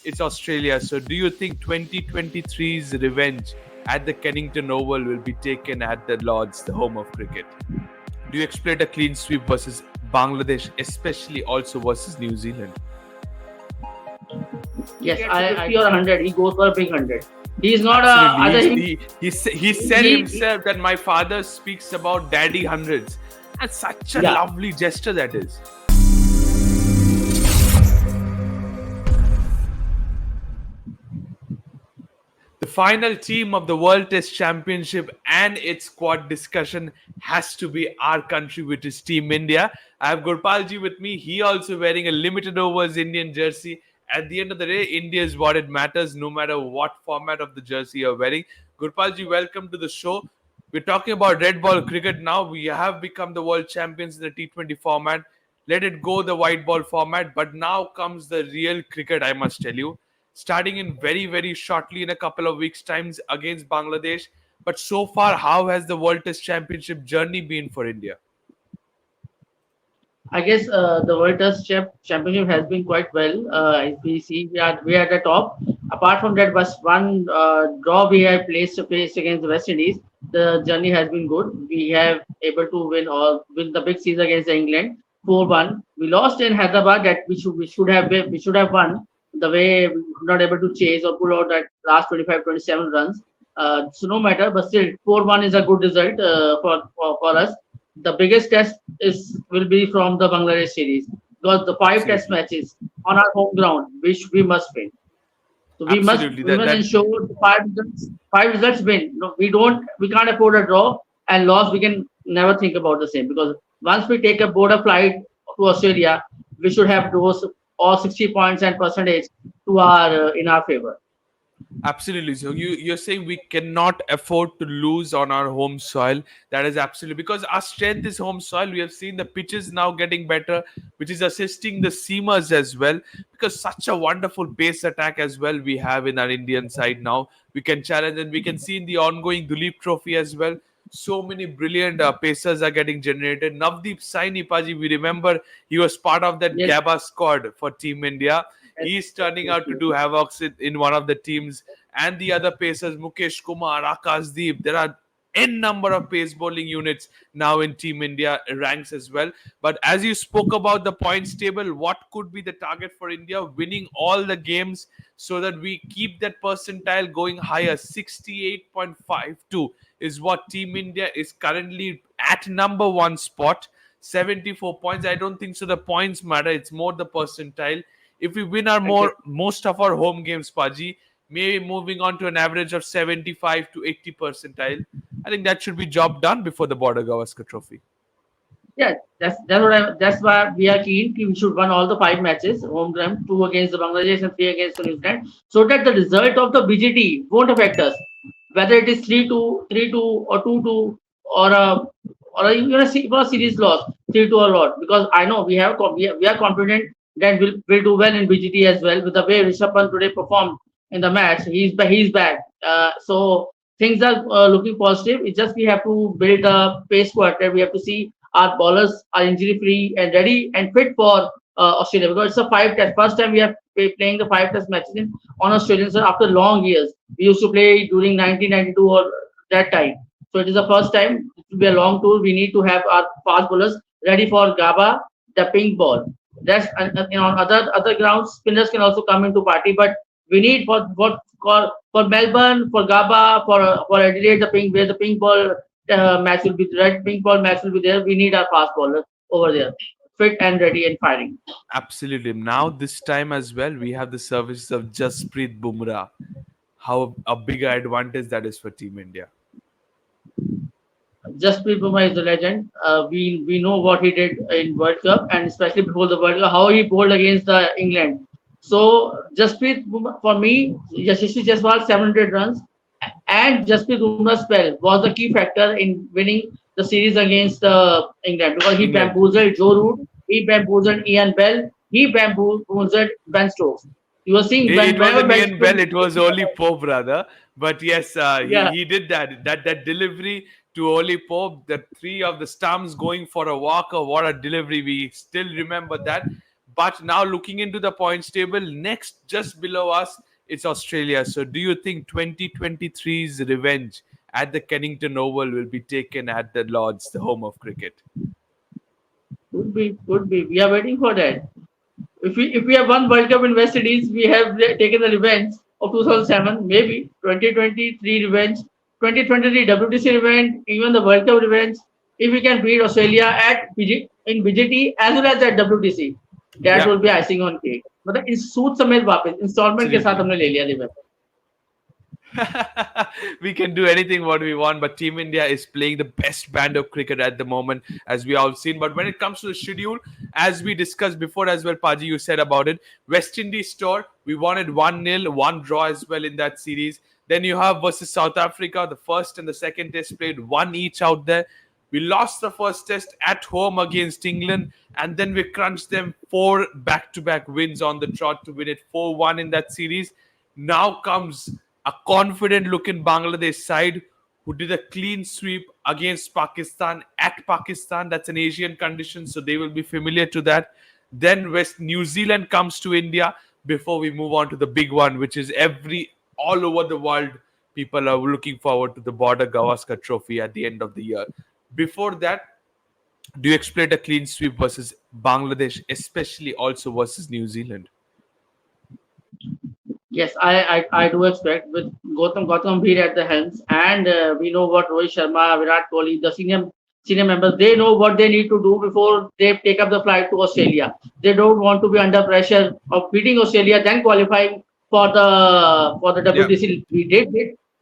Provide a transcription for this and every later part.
it's Australia. So do you think 2023's revenge at the Kennington Oval will be taken at the Lords, the home of cricket? Do you expect a clean sweep versus Bangladesh, especially also versus New Zealand? Yes, I 50 or 100. He goes for a big 100. He's not Absolutely. other. He said himself that my father speaks about daddy hundreds. And such a lovely gesture that is. The final team of the World Test Championship and its squad discussion has to be our country, which is Team India. I have Gurpalji with me. He also wearing a limited overs Indian jersey. At the end of the day, India is what it matters, no matter what format of the jersey you're wearing. Gurpalji, welcome to the show. We're talking about red ball cricket now. We have become the world champions in the T20 format. Let it go the white ball format. But now comes the real cricket, I must tell you. Starting in very, very shortly in a couple of weeks' times against Bangladesh. But so far, how has the World Test Championship journey been for India? I guess the World Test Championship has been quite well. If we see, we are at the top. Apart from that, was one draw we have placed against the West Indies. The journey has been good. We have able to win the big series against England 4-1. We lost in Hyderabad that we should have won. The way we were not able to chase or pull out that last 25-27 runs. So no matter, but still 4-1 is a good result for us. The biggest test will be from the Bangladesh series because the five test matches on our home ground, which we must win. So we must ensure the five results win. No, we can't afford a draw and loss. We can never think about the same because once we take a border flight to Australia, we should have those all 60 points and percentage to our in our favor. Absolutely. So you're saying we cannot afford to lose on our home soil. That is absolutely because our strength is home soil. We have seen the pitches now getting better, which is assisting the seamers as well. Because such a wonderful pace attack as well we have in our Indian side now. We can challenge and we can see in the ongoing Duleep Trophy as well. So many brilliant pacers are getting generated. Navdeep Saini, Paji, we remember he was part of that GABA squad for Team India. He's turning out to do havoc in one of the teams. And the other pacers, Mukesh Kumar, Akashdeep, there are n number of pace bowling units now in Team India ranks as well. But as you spoke about the points table, what could be the target for India? Winning all the games so that we keep that percentile going higher. 68.52 is what Team India is currently at number one spot. 74 points. I don't think so. The points matter. It's more the percentile. If we win our most of our home games, Paji, maybe moving on to an average of 75 to 80 percentile, I think that should be job done before the Border Gavaskar Trophy. Yeah, that's why we are keen. We should win all the five matches, home ground, 2 against the Bangladesh and 3 against the New Zealand, so that the result of the BGT won't affect us. Whether it is 3-2, 3-2, or 2-2, or a series loss 3-2 or lot. Because I know we are confident that we'll do well in BGT as well with the way Rishabh Pant today performed in the match. He's back. So things are looking positive. It's just we have to build a pace quarter. We have to see our bowlers are injury free and ready and fit for Australia because it's a first time we are playing the five test matches on Australian soil after long years. We used to play during 1992 or that time. So it is the first time. It will be a long tour. We need to have our fast bowlers ready for GABA, the pink ball. That's on other grounds, spinners can also come into party, but we need for Melbourne, for GABA, for Adelaide, the pink ball match will be the red pink ball match will be there. We need our fast bowler over there, fit and ready and firing. Absolutely. Now this time as well, we have the services of Jasprit Bumrah. How a bigger advantage that is for Team India. Jasprit Bumrah is a legend. We know what he did in World Cup and especially before the World Cup, how he bowled against the England. So Jasprit Bumrah, for me, Yashasvi Jaiswal 700 runs and Jasprit Bumrah's spell was the key factor in winning the series against England because he bamboozled Joe Root, he bamboozled Ian Bell, he bamboozled Ben Stokes. You were seeing it wasn't Ian Bell, it was Oli Pope, brother. But yes, he did that delivery to Oli Pope, the three of the stumps going for a walk. What a delivery! We still remember that. But now looking into the points table, next just below us, it's Australia. So do you think 2023's revenge at the Kennington Oval will be taken at the Lords, the home of cricket? Could be, could be. We are waiting for that. If we have won World Cup in West Indies, we have taken the revenge of 2007, maybe 2023 revenge, 2023 WTC revenge, even the World Cup revenge. If we can beat Australia at in BGT as well as at WTC, that Yeah. will be icing on cake. मतलब इस सूद समेत वापस instalment के साथ Absolutely. हमने ले लिया revenge. We can do anything what we want, but Team India is playing the best brand of cricket at the moment, as we all seen. But when it comes to the schedule, as we discussed before as well, Paji, you said about it. West Indies tour, we wanted 1-0, one draw as well in that series. Then you have versus South Africa, the first and the second test played one each out there. We lost the first test at home against England, and then we crunched them four back-to-back wins on the trot to win it 4-1 in that series. Now comes a confident looking Bangladesh side who did a clean sweep against Pakistan at Pakistan. That's an Asian condition, so they will be familiar to that. Then West New Zealand comes to India before we move on to the big one, which is all over the world. People are looking forward to the Border Gavaskar Trophy at the end of the year. Before that, do you expect a clean sweep versus Bangladesh, especially also versus New Zealand? Yes, I do expect with Gautam Bhir at the helms, and we know what Rohit Sharma, Virat Kohli, the senior members, they know what they need to do before they take up the flight to Australia. They don't want to be under pressure of beating Australia, then qualifying for the Yeah. WTC.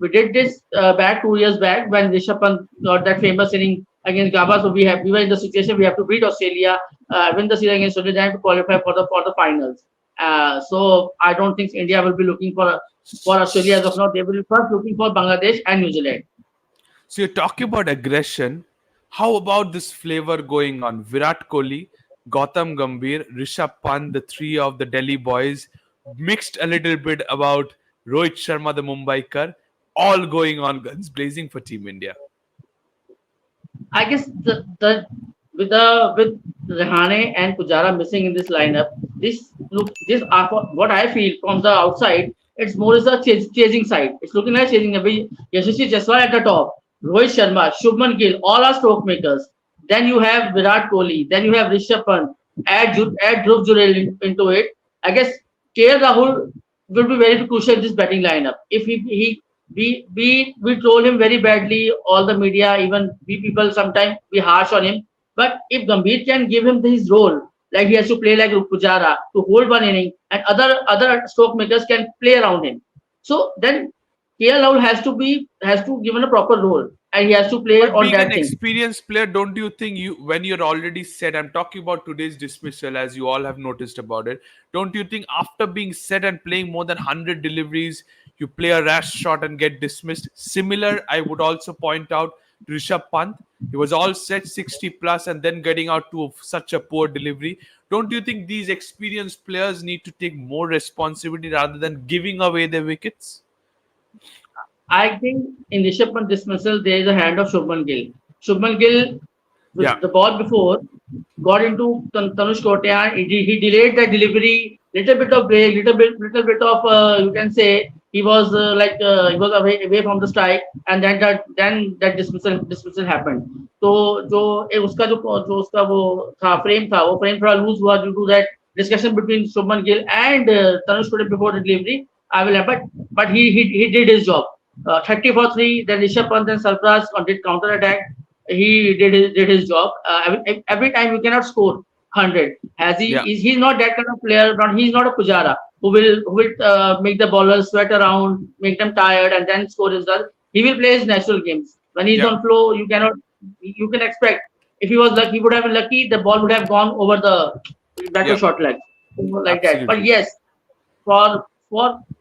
We did this back 2 years back when Rishabh Pant got that famous inning against Gaba. So we were in the situation we have to beat Australia, win the series against Australia, and to qualify for the finals. So I don't think India will be looking for Australia as of now. They will be first looking for Bangladesh and New Zealand. So you're talking about aggression. How about this flavor going on? Virat Kohli, Gautam Gambhir, Rishabh Pant, the three of the Delhi boys, mixed a little bit about Rohit Sharma, the Mumbaikar, all going on guns blazing for Team India. I guess with Rahane and Pujara missing in this lineup, this are what I feel from the outside. It's more as a chasing side. It's looking like chasing. Yashasvi Jaiswal at the top, Rohit Sharma, Shubman Gill, all are stroke makers. Then you have Virat Kohli. Then you have Rishabh Pant. Add Dhruv Jurel into it. I guess KL Rahul will be very crucial in this batting lineup. If he we troll him very badly. All the media, even we people, sometimes be harsh on him. But if Gambhir can give him his role, like he has to play like Pujara to hold one inning, and other stroke makers can play around him. So then KL Rahul has to given a proper role, and he has to play But on being an that thing. experienced player, don't you think you, when you're already set, I'm talking about today's dismissal, as you all have noticed about it, don't you think after being set and playing more than 100 deliveries, you play a rash shot and get dismissed? Similar, I would also point out to Rishabh Pant. He was all set 60 plus and then getting out to such a poor delivery. Don't you think these experienced players need to take more responsibility rather than giving away their wickets? I think in Rishabh Pant dismissal there is a hand of Shubman Gill. Shubman Gill Yeah, with the ball before got into Tanush Kotia. He delayed that delivery, little bit of break, little bit of you can say he was he was away from the strike, and then that dismissal happened. तो जो उसका जो उसका वो frame थोड़ा loose हुआ due to that discussion between Shubman Gill and Tanush Kotia before the delivery. I will have, but he did his job. 30 for 3. Then Rishabh Pant and Sarfraz did counter attack. He did his job. Every time you cannot score 100. Has he? yeah, He's not that kind of player. He's not a Pujara who will make the ballers sweat around, make them tired, and then score his result. He will play his natural games. When he's yeah, on flow, you can expect. If he was lucky, he would have been lucky. The ball would have gone over the back to yeah, short leg, like that. But absolutely. yes, for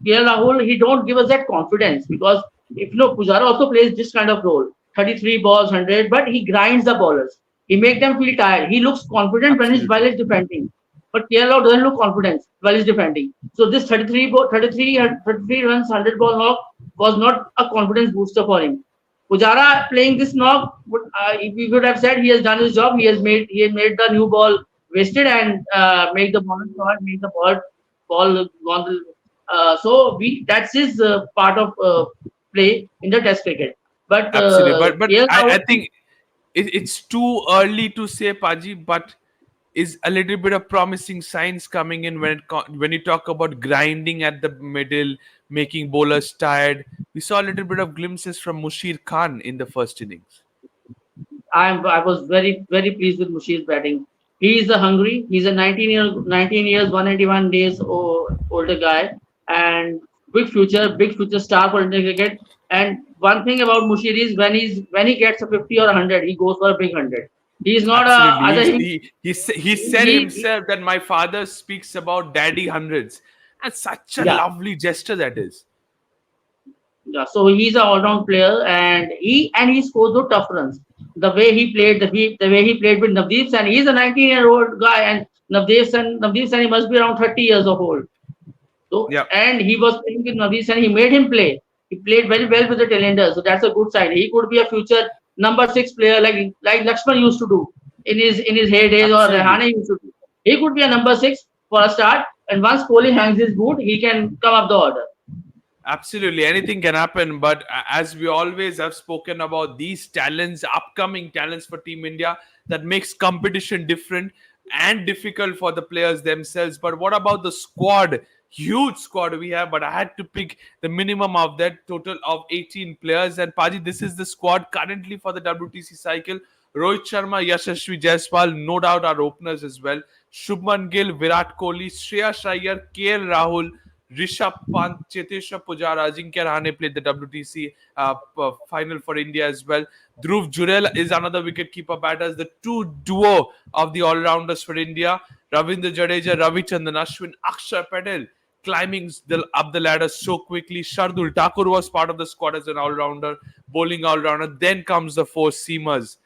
KL Rahul, he don't give us that confidence because if Pujara also plays this kind of role, 33 balls, 100, but he grinds the ballers. He makes them feel tired. He looks confident while Absolutely. he's defending, but KL Rahul doesn't look confident while he's defending. So this 33 runs, 100 ball knock was not a confidence booster for him. Pujara playing this knock, we would have said he has done his job. He has made the new ball wasted and make the ball short, make the ball gone. So we that's his part of play in the Test cricket. But Absolutely. But KL I Rahul, think it's too early to say, Paji, but is a little bit of promising signs coming in when you talk about grinding at the middle, making bowlers tired. We saw a little bit of glimpses from Mushir Khan in the first innings. I was very pleased with Mushir's batting. He is a hungry. He's a 19 years 181 days older guy and big future star for Indian cricket. And one thing about Mushir is when he gets a 50 or 100, he goes for a big 100. He's not a Absolutely. other He said he himself that my father speaks about daddy hundreds. And such a yeah. lovely gesture that is. Yeah, so he's an all-round player, and he scores the tough runs. The way he played with Navdeep Saini, he's a 19-year-old guy, and Navdeep Saini must be around 30 years of old. So Yeah. and he was playing with Navdeep Saini. He made him play. He played very well with the Tailenders, so that's a good sign. He could be a future number six player like Lakshman used to do in his heydays or Absolutely. Rahane used to do. He could be a number six for a start, and once Kohli hangs his boot, he can come up the order. Absolutely, anything can happen. But as we always have spoken about these talents, upcoming talents for Team India, that makes competition different and difficult for the players themselves. But what about the squad? Huge squad we have, but I had to pick the minimum of that total of 18 players. And Paji, this is the squad currently for the WTC cycle. Rohit Sharma, Yashasvi Jaiswal, no doubt our openers as well. Shubman Gill, Virat Kohli, Shreyas Iyer, KL Rahul, Rishabh Pant, Cheteshwar Pujara, Ajinkya Rahane played the WTC final for India as well. Dhruv Jurel is another wicket-keeper batters. The two duo of the all-rounders for India, Ravindra Jadeja, Ravichandran Ashwin, Akshar Patel climbing up the ladder so quickly. Shardul Thakur was part of the squad as an all-rounder, bowling all-rounder. Then comes the four seamers,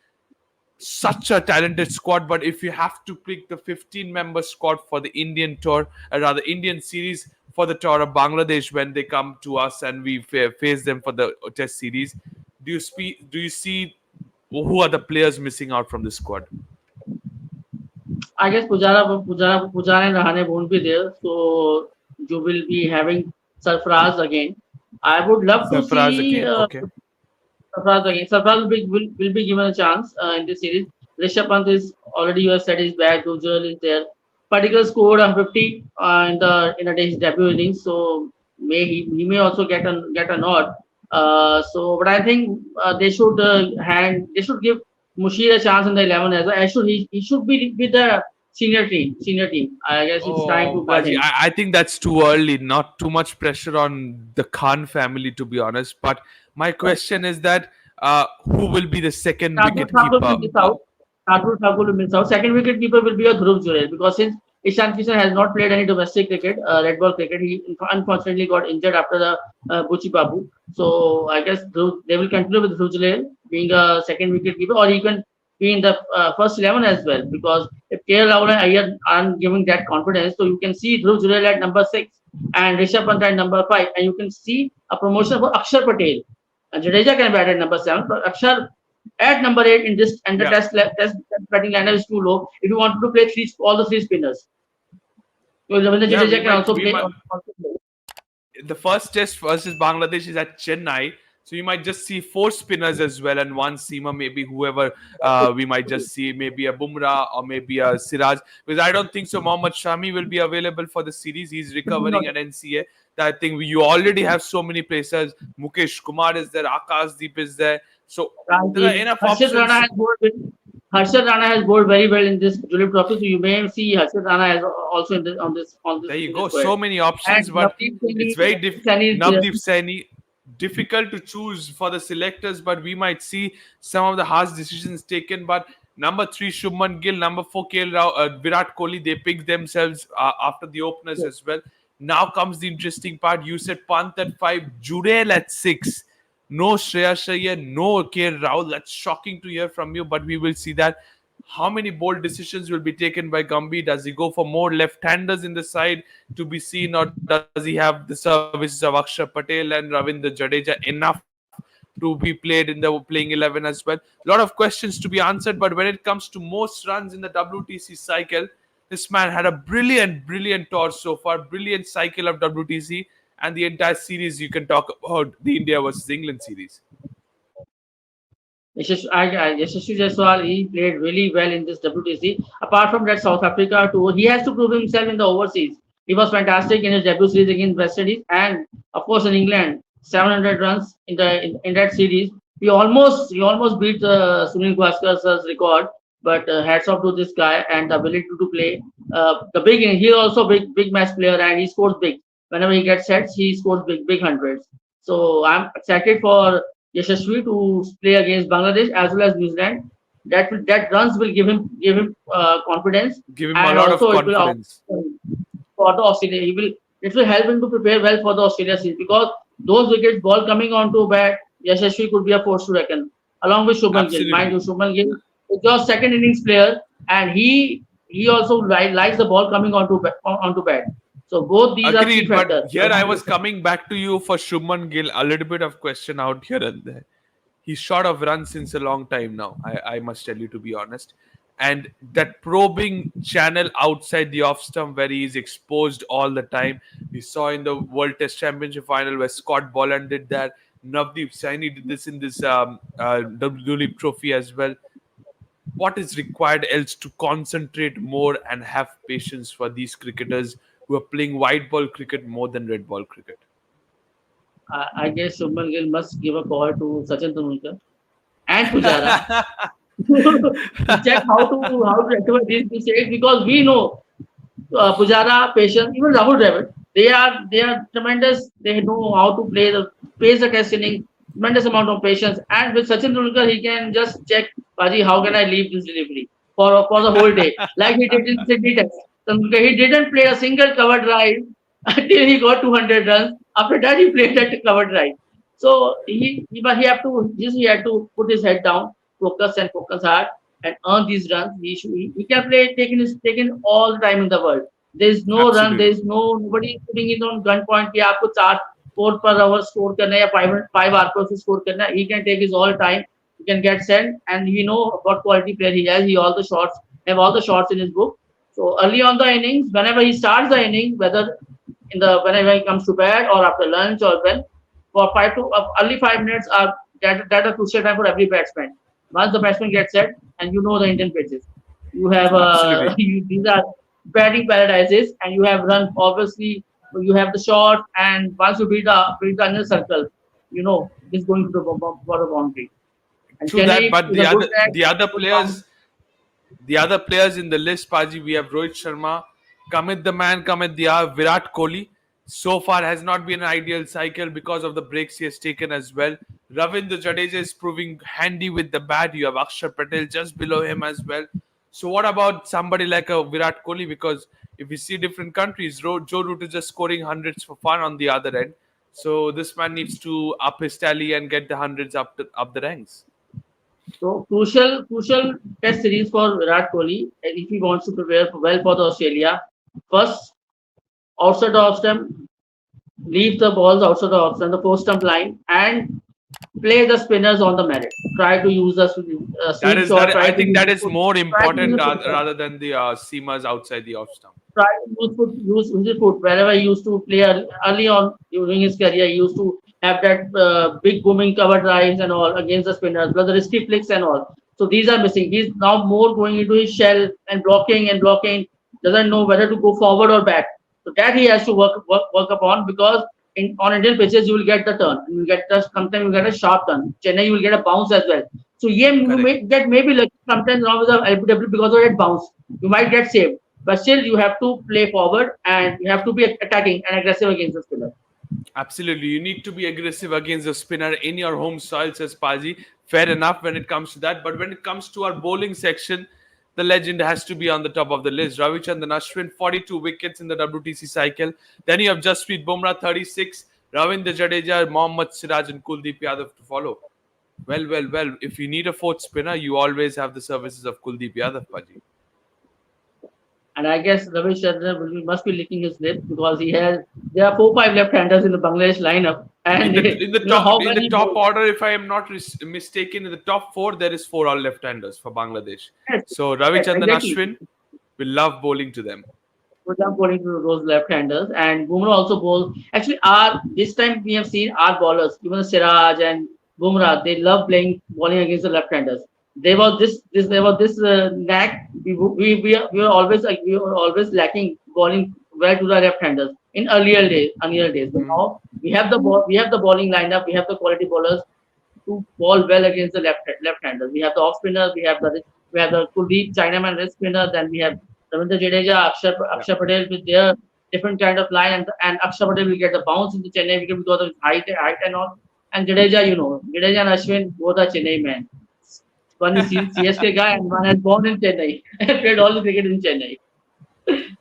such a talented squad. But if you have to pick the 15-member squad for the Indian tour, or rather Indian series for the tour of Bangladesh when they come to us and we face them for the test series, do you see who are the players missing out from the squad? I guess Pujara and Rahane won't be there, so you will be having Sarfraz again. I would love to Sarfaraz see again. Okay. Sarfraz again. Sarfraz will be given a chance in this series. Rishabh Pant is already, you have said, is back. Dujal is there. Particle scored a 50 in a day's debut innings, so he may also get a nod. But I think they should give Mushir a chance in the 11 as well. He should be with the senior team. I guess it's time to Oh, cut Paji, him. I think that's too early. Not too much pressure on the Khan family, to be honest. But my question is that who will be the second Shardul wicket Thakur will keeper? miss out. Shardul Thakur will miss out. Second wicket keeper will be a Dhruv Jurel because since Ishan Kishan has not played any domestic cricket, red ball cricket, he unfortunately got injured after the Buchi Babu. So I guess they will continue with Dhruv Jurel being a second wicket keeper, or he can be in the first 11 as well. Because if KL Rahul and Iyer aren't giving that confidence, so you can see Dhruv Jurel at number 6 and Rishabh Pant at number 5, and you can see a promotion for Akshar Patel. And Jadeja can bat at number 7, but Akshar at number 8 in this and the Yeah. test batting lineup is too low. If you wanted to play all the three spinners, because Ravindra Yeah, Jadeja can also we play. might. The first test versus Bangladesh is at Chennai. So you might just see four spinners as well and one seamer, maybe whoever we might just see, maybe a Bumrah or maybe a Siraj. Because I don't think so. Mohammad Shami will be available for the series. He's recovering at NCA. I think you already have so many places. Mukesh Kumar is there, Akash Deep is there. So there are enough Harshit Rana options. has Harshit Rana has bowled very well in this Julep Trophy, so you may see Harshit Rana as also There you in this go. squad. So many And options, but it's very Navdeep Saini is there. Navdeep Saini, difficult to choose for the selectors, but we might see some of the harsh decisions taken. But number 3, Shubman Gill, number 4, Virat Kohli, they picked themselves after the openers as well. Now comes the interesting part. You said Pant at 5, Jurel at 6. No Shreyas Iyer, no KL Rahul. That's shocking to hear from you, but we will see that. How many bold decisions will be taken by Gambhir? Does he go for more left-handers in the side to be seen, or does he have the services of Akshar Patel and Ravindra Jadeja enough to be played in the playing 11 as well? A lot of questions to be answered, but when it comes to most runs in the WTC cycle, This man had a brilliant tour so far, brilliant cycle of WTC, and the entire series you can talk about the India versus England series. Yashasvi Jaiswal, he played really well in this WTC. Apart from that South Africa tour, he has to prove himself in the overseas. He was fantastic in his debut series against West Indies, and of course in England, 700 runs in that series. He almost beat Sunil Gavaskar's record, but hats off to this guy and the ability to play the big. He also big match player and he scores big. Whenever he gets sets, he scores big hundreds. So I'm excited for Yashasvi to play against Bangladesh as well as New Zealand. That runs will give him confidence, Give him a and lot of also it will confidence. for the Australia. It will help him to prepare well for the Australia series because those wickets, ball coming onto bat, Yashasvi could be a force to reckon along with Shubman Gill. Mind Absolutely. you, Shubman Gill is your second innings player, and he also likes the ball coming onto bat. So both these are key Agreed, but factors. here I was coming back to you for Shubman Gill. A little bit of question out here and there. He's short of runs since a long time now. I must tell you, to be honest. And that probing channel outside the off stump where he is exposed all the time. We saw in the World Test Championship final where Scott Boland did that. Navdeep Saini did this in this Dulip Trophy as well. What is required else to concentrate more and have patience for these cricketers who are playing white ball cricket more than red ball cricket? I guess Shubman Gill must give a call to Sachin Tendulkar and Pujara to check how to recover these mistakes because we know Pujara, Patience, even Rahul Dravid, they are tremendous. They know how to pace the test inning, tremendous amount of patience. And with Sachin Tendulkar, he can just check, Paji, how can I leave this delivery for the whole day, like he did in Sydney Test. Tendulkar, he didn't play a single cover drive until he got 200 runs. After that, he played that cover drive. So he had to put his head down, focus hard, and earn these runs. He can play taking all the time in the world. There is no run. There Absolutely. is nobody putting it on gunpoint. कि आपको 4 per hour score करना है या 5 hour per score करना है. He can take his all time. He can get sent, and we know what quality player he has. He all the shots in his book. So early on the innings, whenever he starts the inning, whenever he comes to bed or after lunch or when, for early 5 minutes are that a crucial time for every batsman. Once the batsman gets set, and you know the Indian pitches, you have Absolutely. these are batting paradises, and you have run obviously. You have the shot, and once you beat the inner circle, you know it's going to the for the boundary. And True that, Chennai but is a good track, good form. the other players in the list, Paji, we have Rohit Sharma, Kamit the man, Kamit the hour, Virat Kohli. So far has not been an ideal cycle because of the breaks he has taken as well. Ravindra Jadeja is proving handy with the bat. You have Akshar Patel just below him as well. So what about somebody like a Virat Kohli? Because if we see different countries, Joe Root is just scoring hundreds for fun on the other end. So this man needs to up his tally and get the hundreds up the ranks. So crucial test series for Virat Kohli if he wants to prepare well for the Australia. First, outside the off stump, leave the balls outside the off stump, the post stump line, and play the spinners on the merit. Try to use the sweep shot. I think that is more Try to important use the foot. rather than the seamers outside the off stump. Try to use his foot wherever he used to play early on during his career. He used to have that big booming cover drives and all against the spinners, plus the risky flicks and all. So these are missing. He's now more going into his shell and blocking. Doesn't know whether to go forward or back. So that he has to work upon because on Indian pitches you will get the turn. You will get sometimes you get a sharp turn. Chennai you will get a bounce as well. So yeah, you Correct. may get maybe lucky sometimes now with the LBW because of that bounce. You might get saved. But still, you have to play forward and you have to be attacking and aggressive against the spinner. Absolutely. You need to be aggressive against the spinner in your home soil, says Paji. Fair enough when it comes to that. But when it comes to our bowling section, the legend has to be on the top of the list. Ravichandran Ashwin, 42 wickets in the WTC cycle. Then you have Jasprit Bumrah, 36. Ravindra Jadeja, Mohammad Siraj, and Kuldeep Yadav to follow. Well. If you need a fourth spinner, you always have the services of Kuldeep Yadav, Paji. And I guess Ravi Chandran must be licking his lips because there are 4 5 left-handers in the Bangladesh lineup, and how In the many top order, if I am not mistaken, in the top four there is four all left-handers for Bangladesh. yes, So yes, Ravichandran exactly. Ashwin We love bowling to them. would love bowling to those left-handers. And Bumrah also bowls. Actually, our this time we have seen our bowlers, even Siraj and Bumrah, they love playing bowling against the left-handers. There was this knack. We were always like, we were always lacking bowling well to the left-handers in earlier days. But Mhm. now we have the bowling lineup, we have the quality bowlers to bowl well against the left-handers. We have the off spinners, we have the Kuldeep Chinaman wrist spinner, then we have Ravindra Jadeja, Yeah. Akshar Patel with their different kind of line, and Akshar Patel will get the bounce in the Chennai wicket because of his height and all. And Jadeja, Jadeja and Ashwin both are Chennai men. One is CSK guy and one has born in Chennai and played all the cricket in Chennai.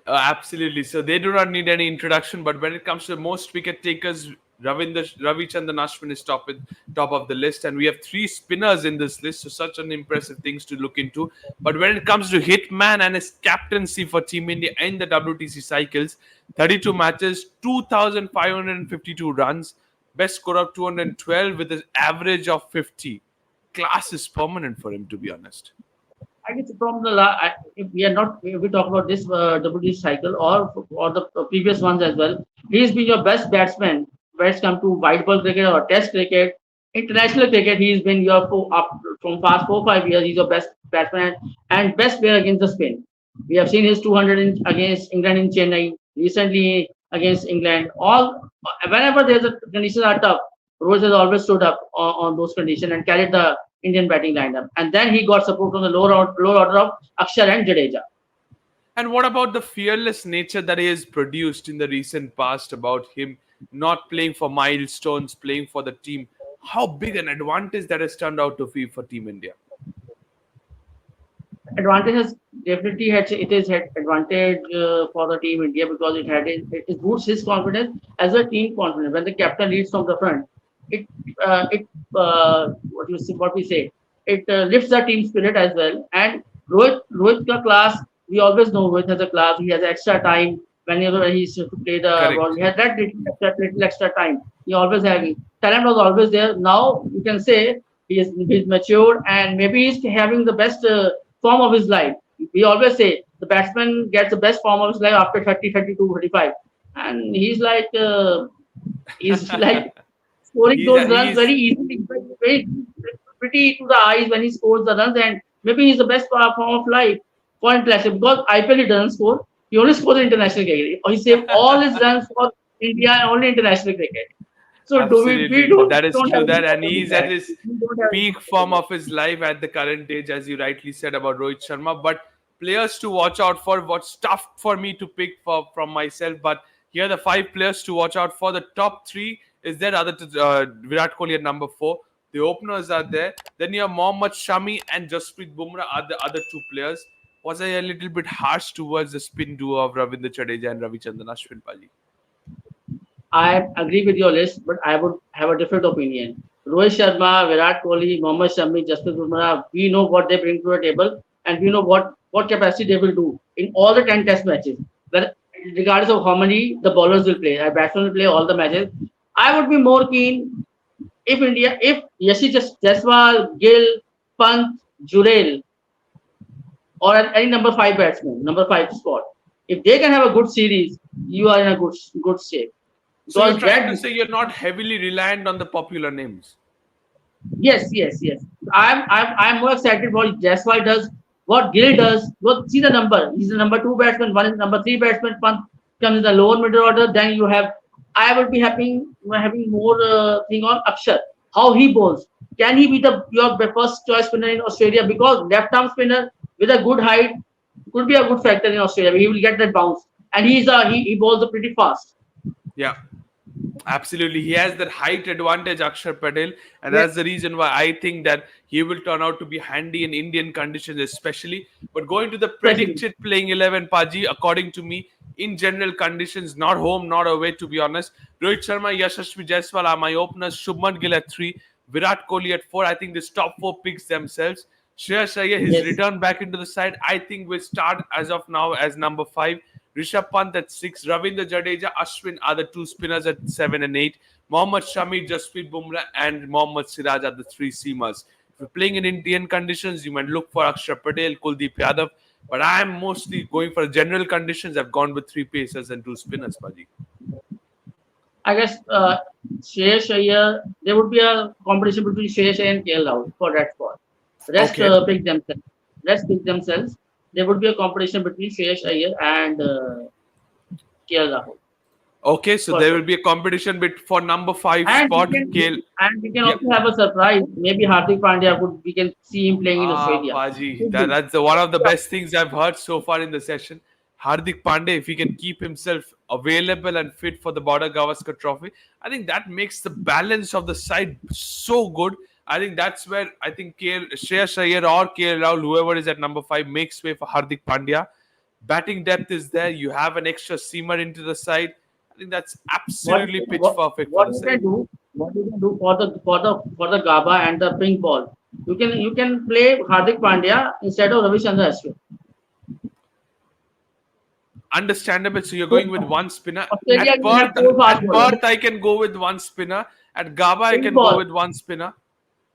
Absolutely. So they do not need any introduction. But when it comes to most wicket takers, Ravichandran Ashwin is top of the list, and we have three spinners in this list. So such an impressive things to look into. But when it comes to Hitman and his captaincy for Team India in the WTC cycles, 32 matches, 2,552 runs, best score of 212 with an average of 50. Class is permanent for him, to be honest. I guess from if we are not, if we talk about this WD cycle or the previous ones as well, he's been your best batsman when it's come to white ball cricket or test cricket, international cricket. He's been your from past 4 5 years. He's your best batsman and best player against the spin. We have seen his 200 against England in Chennai recently against England. All whenever there's a conditions are tough, Rose has always stood up on those conditions and carried the Indian batting lineup. And then he got support from the lower order of Akshar and Jadeja. And what about the fearless nature that he has produced in the recent past about him not playing for milestones, playing for the team? How big an advantage that has turned out to be for Team India. Advantage has definitely had it is had advantage for the team India because it boosts his confidence as a team confidence. When the captain leads from the front, it what we say it lifts the team spirit as well. And Rohit ka class, we always know Rohit has a class. He has extra time whenever he's to play the ball. Correct. He has that little extra time. He always having talent was always there. Now you can say he's matured and maybe he's having the best form of his life. We always say the batsman gets the best form of his life after 30, 32, 35. And he's like scoring he's those a, runs very he's easily, very pretty to the eyes when he scores the runs, and maybe he's the best form of life for international because IPL he doesn't score. He only scores in international cricket. He saved all his runs for India and only international cricket. So do we Absolutely, that is don't true. have any That and problem with he's at that. his We don't have any peak problem with form that. of his life at the current age, as you rightly said about Rohit Sharma. But players to watch out for. What's tough for me to pick for from myself, but here are the five players to watch out for. The top three is there. Virat Kohli at number four. The openers are there. Then you have Mohammad Shami and Jasprit Bumrah are the other two players. Was I a little bit harsh towards the spin duo of Ravindra Jadeja and Ravichandran Ashwin, Paji? I agree with your list, but I would have a different opinion. Rohit Sharma, Virat Kohli, Mohammad Shami, Jasprit Bumrah, we know what they bring to the table and we know what capacity they will do in all the 10 test matches. But regardless of how many the bowlers will play, our batsmen will play all the matches. I would be more keen if Yashi Jaiswal, Gill, Pant, Jurel, or any number 5 batsman, number 5 spot, if they can have a good series, you are in a good shape. So you're Because trying that to say you're not heavily reliant on the popular names. yes. I'm more excited what Jaiswal does, what Gill does. Look, see the number. He's the number 2 batsman. One is number 3 batsman. One comes in the lower middle order. Then you have. I would be having more thing on Akshar. How he bowls. Can he be the your first choice spinner in Australia? Because left arm spinner with a good height could be a good factor in Australia. He will get that bounce, and he bowls pretty fast. Yeah. Absolutely, he has that height advantage, Akshar Patel, and Yes, that's the reason why I think that he will turn out to be handy in Indian conditions, especially. But going to the especially. predicted playing 11, Paji, according to me, in general conditions, not home, not away, to be honest. Rohit Sharma, Yashasvi Jaiswal are my openers. Shubman Gill at three, Virat Kohli at four. I think this top four picks themselves. Shreyas Iyer, his Yes. return back into the side, I think will start as of now as number five. Rishabh Pant at six, Ravindra Jadeja, Ashwin are the two spinners at seven and eight. Mohammad Shami, Jasprit Bumrah, and Mohammad Siraj are the three seamers. If you're playing in Indian conditions, you might look for Akshar Patel, Kuldeep Yadav. But I'm mostly going for general conditions. I've gone with three pacers and two spinners, Paji. I guess Shreyas Iyer, there would be a competition between Shreyas Iyer and KL Rahul for that spot. Rest Okay. pick themselves. Rest pick themselves. There would be a competition between Shreyas Iyer and KL Rahul Okay, so for there will sure. be a competition for number five And we spot. can KL. and we can Yep. also have a surprise. Maybe Hardik Pandya could we can see him playing in Ah, Australia. Paji, Could be. that's one of the best things I've heard so far in the session. Hardik Pandey, if he can keep himself available and fit for the Border Gavaskar Trophy, I think that makes the balance of the side so good. I think that's where I think Shreyas Iyer or KL Rahul, whoever is at number five, makes way for Hardik Pandya. Batting depth is there. You have an extra seamer into the side. I think that's What absolutely pitch what perfect for what the you side. can do? What you can do for the Gaba and the pink ball? You can play Hardik Pandya instead of Ravichandra Ashwin. Understandable. So you're So going with one spinner. Australia At can have Perth, four fast at bowlers. Perth, I can go with one spinner. At Gaba, I Pink can go ball. with one spinner.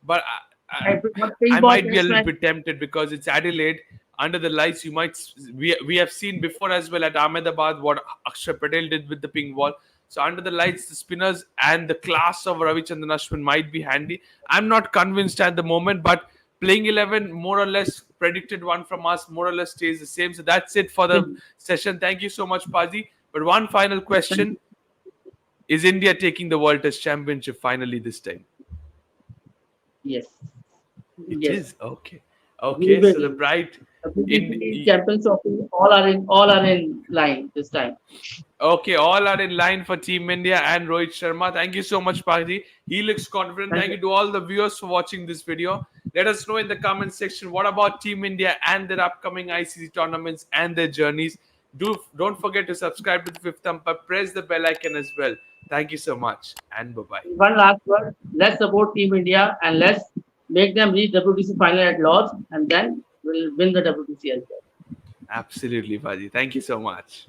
But But I pink ball might be a test little match. bit tempted because it's Adelaide under the lights. We have seen before as well at Ahmedabad what Akshar Patel did with the pink ball. So under the lights, the spinners and the class of Ravichandran Ashwin might be handy. I'm not convinced at the moment, but playing 11 more or less predicted one from us more or less stays the same. So that's it for the session. Thank you so much, Paji. But one final Thank question: you. is India taking the World Test Championship finally this time? Yes, It yes. is okay. We Okay, so the will. bright The in PTC Champions Trophy all are in line this time. okay, all are in line for Team India and Rohit Sharma. Thank you so much, Pahdi. He looks confident. Thank Thank you. you to all the viewers for watching this video. Let us know in the comment section what about Team India and their upcoming ICC tournaments and their journeys. Don't forget to subscribe to the Fifth Umpire. Press the bell icon as well. Thank you so much and bye bye. One last word. Let's support Team India and let's make them reach WTC final at Lords and then we'll win the WTC as well. Absolutely, Pahdi. Thank you so much.